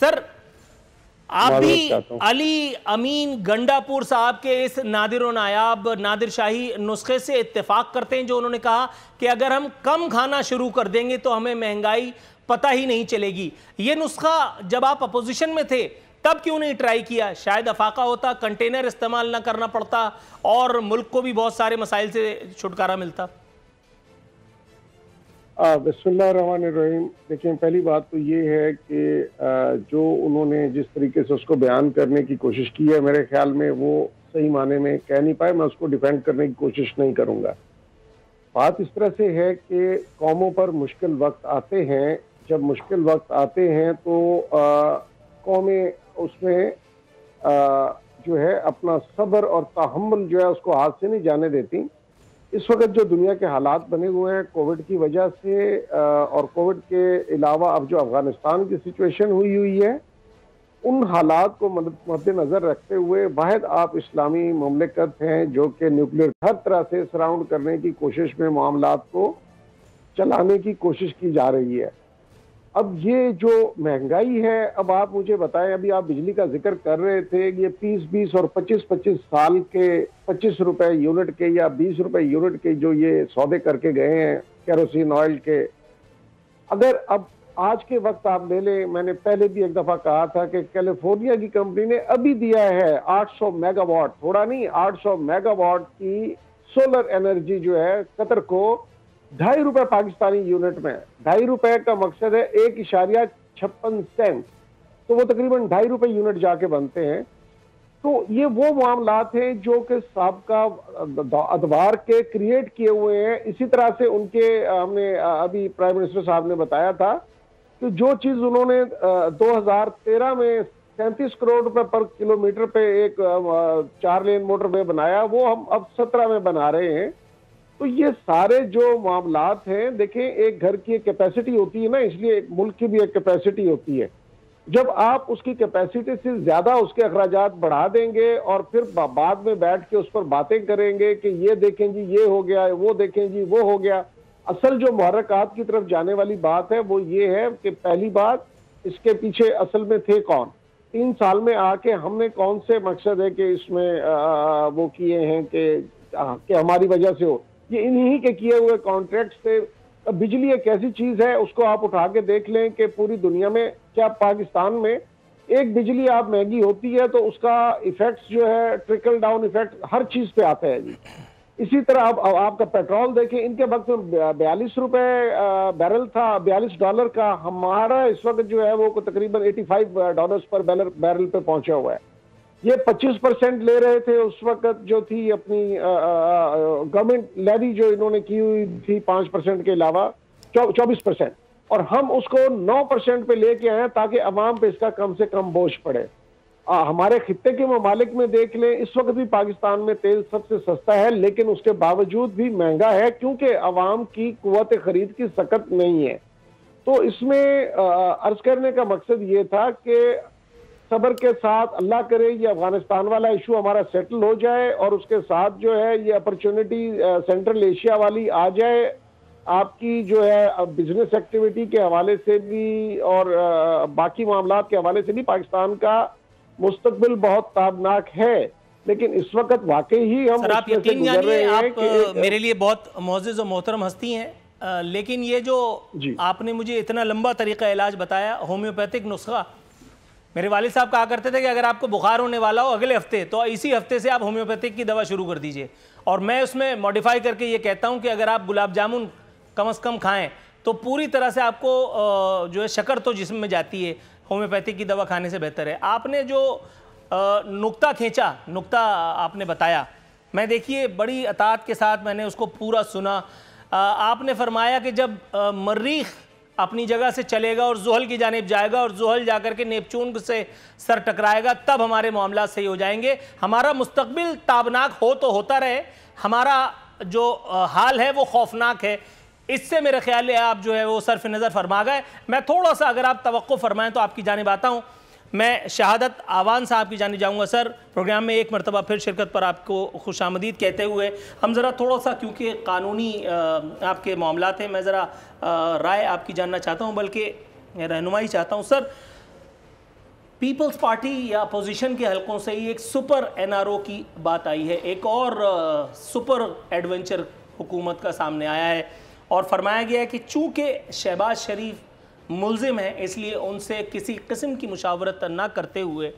سر آپ بھی علی امین گنڈاپور صاحب کے اس نادر و نایاب نادر شاہی نسخے سے اتفاق کرتے ہیں جو انہوں نے کہا کہ اگر ہم کم کھانا شروع کر دیں گے تو ہمیں مہنگائی پتہ ہی نہیں چلے گی؟ یہ نسخہ جب آپ اپوزیشن میں تھے تب کیوں نہیں ٹرائی کیا؟ شاید افاقہ ہوتا، کنٹینر استعمال نہ کرنا پڑتا اور ملک کو بھی بہت سارے مسائل سے چھٹکارا ملتا۔ بسم اللہ الرحمن الرحیم۔ دیکھیں، پہلی بات تو یہ ہے کہ جو انہوں نے جس طریقے سے اس کو بیان کرنے کی کوشش کی ہے، میرے خیال میں وہ صحیح معنی میں کہہ نہیں پائے۔ میں اس کو ڈیفینڈ کرنے کی کوشش نہیں کروں گا۔ بات اس طرح سے ہے کہ قوموں پر مشکل وقت آتے ہیں، جب مشکل وقت آتے ہیں تو قومیں اس میں جو ہے اپنا صبر اور تحمل جو ہے اس کو ہاتھ سے نہیں جانے دیتی۔ اس وقت جو دنیا کے حالات بنے ہوئے ہیں کووڈ کی وجہ سے، اور کووڈ کے علاوہ اب جو افغانستان کی سچویشن ہوئی ہے، ان حالات کو مد نظر رکھتے ہوئے واحد آپ اسلامی مملکت ہیں جو کہ نیوکلیر ہر طرح سے سراؤنڈ کرنے کی کوشش میں معاملات کو چلانے کی کوشش کی جا رہی ہے۔ اب یہ جو مہنگائی ہے، اب آپ مجھے بتائیں، ابھی آپ بجلی کا ذکر کر رہے تھے، یہ 20 اور 25 سال کے 25 روپے یونٹ کے یا 20 روپے یونٹ کے جو یہ سودے کر کے گئے ہیں کیروسین آئل کے، اگر اب آج کے وقت آپ لے لیں، میں نے پہلے بھی ایک دفعہ کہا تھا کہ کیلیفورنیا کی کمپنی نے ابھی دیا ہے 800 میگا واٹ، تھوڑا نہیں، 800 میگا واٹ کی سولر انرجی جو ہے قطر کو 2.5 روپے پاکستانی یونٹ میں۔ 2.5 روپے کا مقصد ہے 1.56 سینٹ، تو وہ تقریباً 2.5 روپے یونٹ جا کے بنتے ہیں۔ تو یہ وہ معاملات ہیں جو کہ سابقہ ادوار کے کریٹ کیے ہوئے ہیں۔ اسی طرح سے ان کے ہم نے ابھی پرائم منسٹر صاحب نے بتایا تھا کہ جو چیز انہوں نے 2013 میں 37 کروڑ روپے پر کلومیٹر پہ ایک 4 لین موٹر وے بنایا، وہ ہم اب 17 میں بنا رہے ہیں۔ تو یہ سارے جو معاملات ہیں، دیکھیں ایک گھر کی ایک کیپیسٹی ہوتی ہے نا، اس لیے ایک ملک کی بھی ایک کیپیسٹی ہوتی ہے۔ جب آپ اس کی کیپیسٹی سے زیادہ اس کے اخراجات بڑھا دیں گے اور پھر بعد میں بیٹھ کے اس پر باتیں کریں گے کہ یہ دیکھیں جی یہ ہو گیا، وہ دیکھیں جی وہ ہو گیا، اصل جو محرکات کی طرف جانے والی بات ہے وہ یہ ہے کہ پہلی بات، اس کے پیچھے اصل میں تھے کون؟ 3 سال میں آ کے ہم نے کون سے مقصد ہے کہ اس میں وہ کیے ہیں کہ ہماری وجہ سے ہو؟ یہ انہی کے کیے ہوئے کانٹریکٹ سے۔ بجلی ایک ایسی چیز ہے، اس کو آپ اٹھا کے دیکھ لیں کہ پوری دنیا میں، کیا پاکستان میں ایک بجلی آپ مہنگی ہوتی ہے تو اس کا ایفیکٹس جو ہے ٹرکل ڈاؤن ایفیکٹ ہر چیز پہ آتا ہے جی۔ اسی طرح اب آپ کا پیٹرول دیکھیں، ان کے وقت 42 روپے بیرل تھا، $42 کا، ہمارا اس وقت جو ہے وہ تقریباً $85 پر بیرل پہ پہنچا ہوا ہے۔ یہ 25% لے رہے تھے اس وقت، جو تھی اپنی گورنمنٹ لیوی جو انہوں نے کی ہوئی تھی 5% کے علاوہ 24%، اور ہم اس کو 9% پہ لے کے آئے تاکہ عوام پہ اس کا کم سے کم بوجھ پڑے۔ ہمارے خطے کے ممالک میں دیکھ لیں، اس وقت بھی پاکستان میں تیل سب سے سستا ہے، لیکن اس کے باوجود بھی مہنگا ہے کیونکہ عوام کی قوت خرید کی سکت نہیں ہے۔ تو اس میں عرض کرنے کا مقصد یہ تھا کہ صبر کے ساتھ، اللہ کرے یہ افغانستان والا ایشو ہمارا سیٹل ہو جائے اور اس کے ساتھ جو ہے یہ اپرچونٹی سینٹرل ایشیا والی آ جائے، آپ کی جو ہے بزنس ایکٹیویٹی کے حوالے سے بھی اور باقی معاملات کے حوالے سے بھی پاکستان کا مستقبل بہت تابناک ہے۔ لیکن اس وقت واقعی ہی ہم سر آپ یقین جانیے، آپ میرے لیے بہت معزز و محترم ہستی ہیں، لیکن یہ جو آپ نے مجھے اتنا لمبا طریقہ علاج بتایا، ہومیوپیتھک نسخہ، میرے والد صاحب کہا کرتے تھے کہ اگر آپ کو بخار ہونے والا ہو اگلے ہفتے تو اسی ہفتے سے آپ ہومیوپیتھک کی دوا شروع کر دیجئے، اور میں اس میں موڈیفائی کر کے یہ کہتا ہوں کہ اگر آپ گلاب جامن کم از کم کھائیں تو پوری طرح سے آپ کو جو ہے شکر تو جسم میں جاتی ہے، ہومیوپیتھک کی دوا کھانے سے بہتر ہے۔ آپ نے جو نقطہ کھینچا، نقطہ آپ نے بتایا، میں دیکھیے بڑی اطاعت کے ساتھ میں نے اس کو پورا سنا۔ آپ نے فرمایا کہ جب مریخ اپنی جگہ سے چلے گا اور زحل کی جانب جائے گا اور زحل جا کر کے نیپچون سے سر ٹکرائے گا، تب ہمارے معاملات صحیح ہو جائیں گے۔ ہمارا مستقبل تابناک ہو تو ہوتا رہے، ہمارا جو حال ہے وہ خوفناک ہے۔ اس سے میرے خیال ہے آپ جو ہے وہ صرف نظر فرما گئے۔ میں تھوڑا سا اگر آپ توقع فرمائیں تو آپ کی جانب آتا ہوں۔ میں شہادت آوان صاحب کی جانب جاؤں گا۔ سر، پروگرام میں ایک مرتبہ پھر شرکت پر آپ کو خوش آمدید کہتے ہوئے ہم ذرا تھوڑا سا، کیونکہ قانونی آپ کے معاملات ہیں، میں ذرا رائے آپ کی جاننا چاہتا ہوں، بلکہ رہنمائی چاہتا ہوں۔ سر، پیپلز پارٹی یا اپوزیشن کے حلقوں سے ہی ایک سپر این آر او کی بات آئی ہے، ایک اور سپر ایڈونچر حکومت کا سامنے آیا ہے، اور فرمایا گیا ہے کہ چونکہ شہباز شریف ملزم ہیں اس لیے ان سے کسی قسم کی مشاورت نہ کرتے ہوئے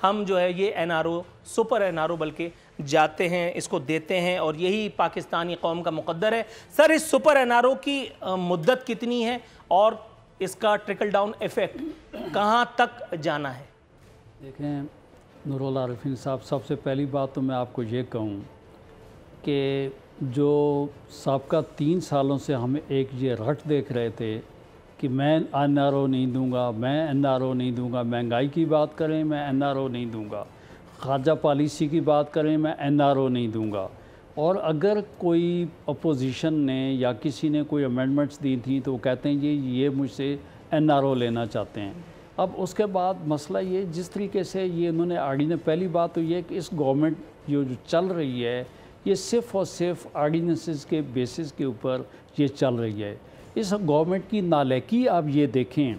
ہم جو ہے یہ N R O, super N R O بلکہ جاتے ہیں، اس کو دیتے ہیں، اور یہی پاکستانی قوم کا مقدر ہے۔ سر، اس سپر این آر او کی مدت کتنی ہے اور اس کا ٹرکل ڈاؤن ایفیکٹ کہاں تک جانا ہے؟ دیکھیں نوراللہ عارفین صاحب، سب سے پہلی بات تو میں آپ کو یہ کہوں کہ جو سابقہ 3 سالوں سے ہم ایک یہ رٹ دیکھ رہے تھے کہ میں این آر او نہیں دوں گا، میں این آر او نہیں دوں گا، مہنگائی کی بات کریں میں این آر او نہیں دوں گا، خارجہ پالیسی کی بات کریں میں این آر او نہیں دوں گا، اور اگر کوئی اپوزیشن نے یا کسی نے کوئی امینڈمنٹس دی تھیں تو وہ کہتے ہیں یہ مجھ سے این آر او لینا چاہتے ہیں۔ اب اس کے بعد مسئلہ یہ جس طریقے سے یہ انہوں نے پہلی بات تو یہ کہ اس گورنمنٹ جو چل رہی ہے یہ صرف اور صرف آرڈیننسز کے بیسس کے اوپر یہ چل رہی ہے۔ اس گورنمنٹ کی نالائکی آپ یہ دیکھیں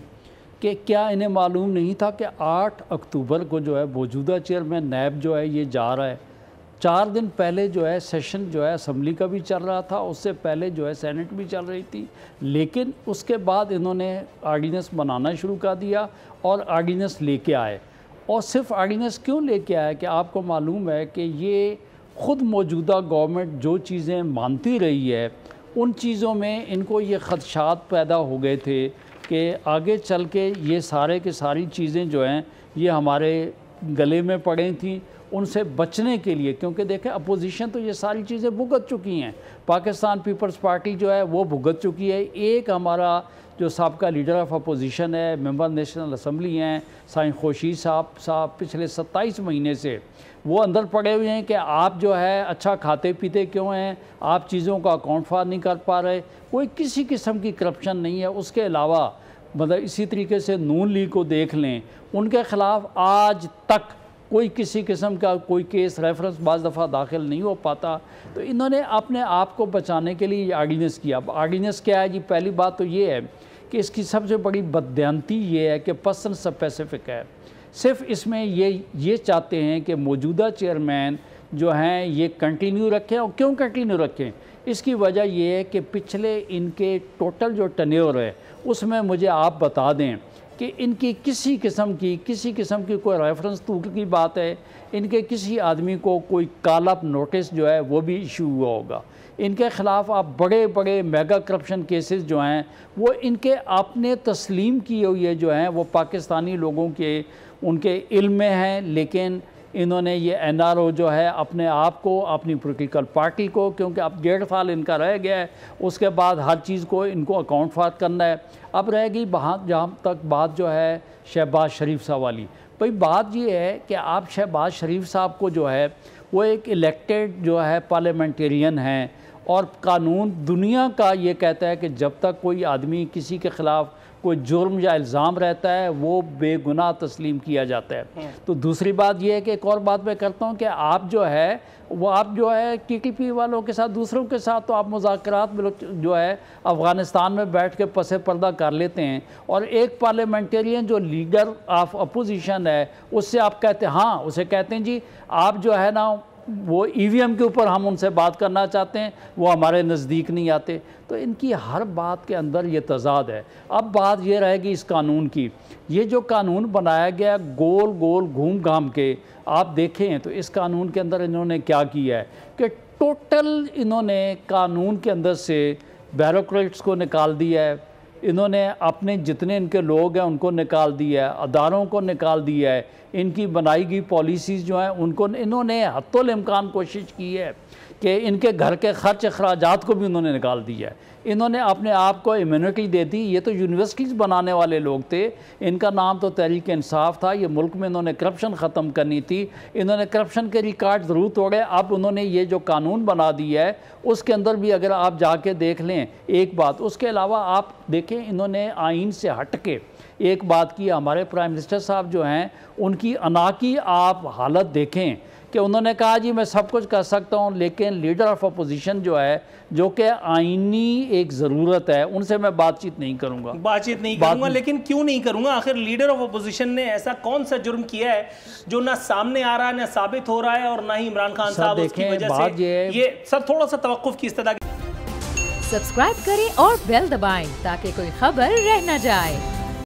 کہ کیا انہیں معلوم نہیں تھا کہ 8 اکتوبر کو جو ہے موجودہ چیئرمین نیب جو ہے یہ جا رہا ہے۔ 4 دن پہلے جو ہے سیشن جو ہے اسمبلی کا بھی چل رہا تھا، اس سے پہلے جو ہے سینٹ بھی چل رہی تھی، لیکن اس کے بعد انہوں نے آرڈیننس بنانا شروع کر دیا اور آرڈیننس لے کے آئے۔ اور صرف آرڈیننس کیوں لے کے آئے کہ آپ کو معلوم ہے کہ یہ خود موجودہ گورنمنٹ جو چیزیں مانتی رہی ہے ان چیزوں میں ان کو یہ خدشات پیدا ہو گئے تھے کہ آگے چل کے یہ سارے کے ساری چیزیں جو ہیں یہ ہمارے گلے میں پڑیں تھیں، ان سے بچنے کے لیے، کیونکہ دیکھیں اپوزیشن تو یہ ساری چیزیں بھگت چکی ہیں، پاکستان پیپلز پارٹی جو ہے وہ بھگت چکی ہے۔ ایک ہمارا جو سابقہ لیڈر آف اپوزیشن ہے، ممبر نیشنل اسمبلی ہیں سائیں خورشید صاحب پچھلے 27 مہینے سے وہ اندر پڑے ہوئے ہیں کہ آپ جو ہے اچھا کھاتے پیتے کیوں ہیں، آپ چیزوں کا اکاؤنٹ فار نہیں کر پا رہے، کوئی کسی قسم کی کرپشن نہیں ہے۔ اس کے علاوہ اسی طریقے سے نون لیگ کو دیکھ لیں، ان کے خلاف آج تک کوئی کسی قسم کا کوئی کیس ریفرنس بعض دفعہ داخل نہیں ہو پاتا۔ تو انہوں نے اپنے آپ کو بچانے کے لیے یہ آرڈیننس کیا۔ اب آرڈیننس کیا ہے جی؟ پہلی بات تو یہ ہے کہ اس کی سب سے بڑی بددیانتی یہ ہے کہ پرسن اسپیسیفک ہے۔ صرف اس میں یہ چاہتے ہیں کہ موجودہ چیئرمین جو ہیں یہ کنٹینیو رکھیں، اور کیوں کنٹینیو رکھیں؟ اس کی وجہ یہ ہے کہ پچھلے ان کے ٹوٹل جو ٹینیور ہے اس میں مجھے آپ بتا دیں کہ ان کی کسی قسم کی کوئی ریفرنس طور کی بات ہے، ان کے کسی آدمی کو کوئی کال اپ نوٹس جو ہے وہ بھی ایشو ہوا ہوگا، ان کے خلاف آپ بڑے بڑے میگا کرپشن کیسز جو ہیں وہ ان کے آپ نے تسلیم کیے ہوئے جو ہیں وہ پاکستانی لوگوں کے ان کے علم میں ہیں، لیکن انہوں نے یہ این آر او جو ہے اپنے آپ کو، اپنی پولیٹیکل پارٹی کو، کیونکہ اب 1.5 سال ان کا رہ گیا ہے، اس کے بعد ہر چیز کو ان کو اکاؤنٹ فار کرنا ہے۔ اب رہ گئی جہاں تک بات جو ہے شہباز شریف صاحب والی، بھئی بات یہ ہے کہ آپ شہباز شریف صاحب کو جو ہے وہ ایک الیکٹڈ جو ہے پارلیمنٹیرین ہیں، اور قانون دنیا کا یہ کہتا ہے کہ جب تک کوئی آدمی کسی کے خلاف کوئی جرم یا الزام رہتا ہے وہ بے گناہ تسلیم کیا جاتا ہے۔ تو دوسری بات یہ ہے کہ ایک اور بات میں کرتا ہوں کہ آپ جو ہے ٹی ٹی پی والوں کے ساتھ، دوسروں کے ساتھ تو آپ مذاکرات میں جو ہے افغانستان میں بیٹھ کے پس پردہ کر لیتے ہیں، اور ایک پارلیمنٹیرین جو لیڈر آف اپوزیشن ہے اس سے آپ کہتے ہیں، ہاں اسے کہتے ہیں جی آپ جو ہے نا وہ ای وی ایم کے اوپر ہم ان سے بات کرنا چاہتے ہیں، وہ ہمارے نزدیک نہیں آتے۔ تو ان کی ہر بات کے اندر یہ تضاد ہے۔ اب بات یہ رہے گی اس قانون کی، یہ جو قانون بنایا گیا گول گول گھوم گھام کے آپ دیکھیں تو اس قانون کے اندر انہوں نے کیا کیا ہے کہ ٹوٹل انہوں نے قانون کے اندر سے بیوروکریٹس کو نکال دیا ہے، انہوں نے اپنے جتنے ان کے لوگ ہیں ان کو نکال دیا ہے، اداروں کو نکال دیا ہے، ان کی بنائی گئی پالیسیز جو ہیں ان کو انہوں نے حتی الامکان کوشش کی ہے کہ ان کے گھر کے خرچ اخراجات کو بھی انہوں نے نکال دیا ہے۔ انہوں نے اپنے آپ کو امیونٹی دے دی۔ یہ تو یونیورسٹیز بنانے والے لوگ تھے، ان کا نام تو تحریک انصاف تھا، یہ ملک میں انہوں نے کرپشن ختم کرنی تھی، انہوں نے کرپشن کے ریکارڈ ضرور توڑے۔ اب انہوں نے یہ جو قانون بنا دیا ہے اس کے اندر بھی اگر آپ جا کے دیکھ لیں ایک بات، اس کے علاوہ آپ دیکھیں انہوں نے آئین سے ہٹ کے ایک بات کی، ہمارے پرائم منسٹر صاحب جو ہیں ان کی انا کی آپ حالت دیکھیں کہ انہوں نے کہا جی میں سب کچھ کر سکتا ہوں، لیکن لیڈر آف اپوزیشن جو ہے، جو کہ آئینی ایک ضرورت ہے، ان سے میں بات چیت نہیں کروں گا۔ لیکن کیوں نہیں کروں گا؟ آخر لیڈر آف اپوزیشن نے ایسا کون سا جرم کیا ہے جو نہ سامنے آ رہا ہے، نہ ثابت ہو رہا ہے، اور نہ ہی عمران خان صاحب اس کی وجہ سے یہ سر تھوڑا سا توقف کی استدعا۔ سبسکرائب کریں اور بیل دبائیں تاکہ کوئی خبر رہ نہ جائے۔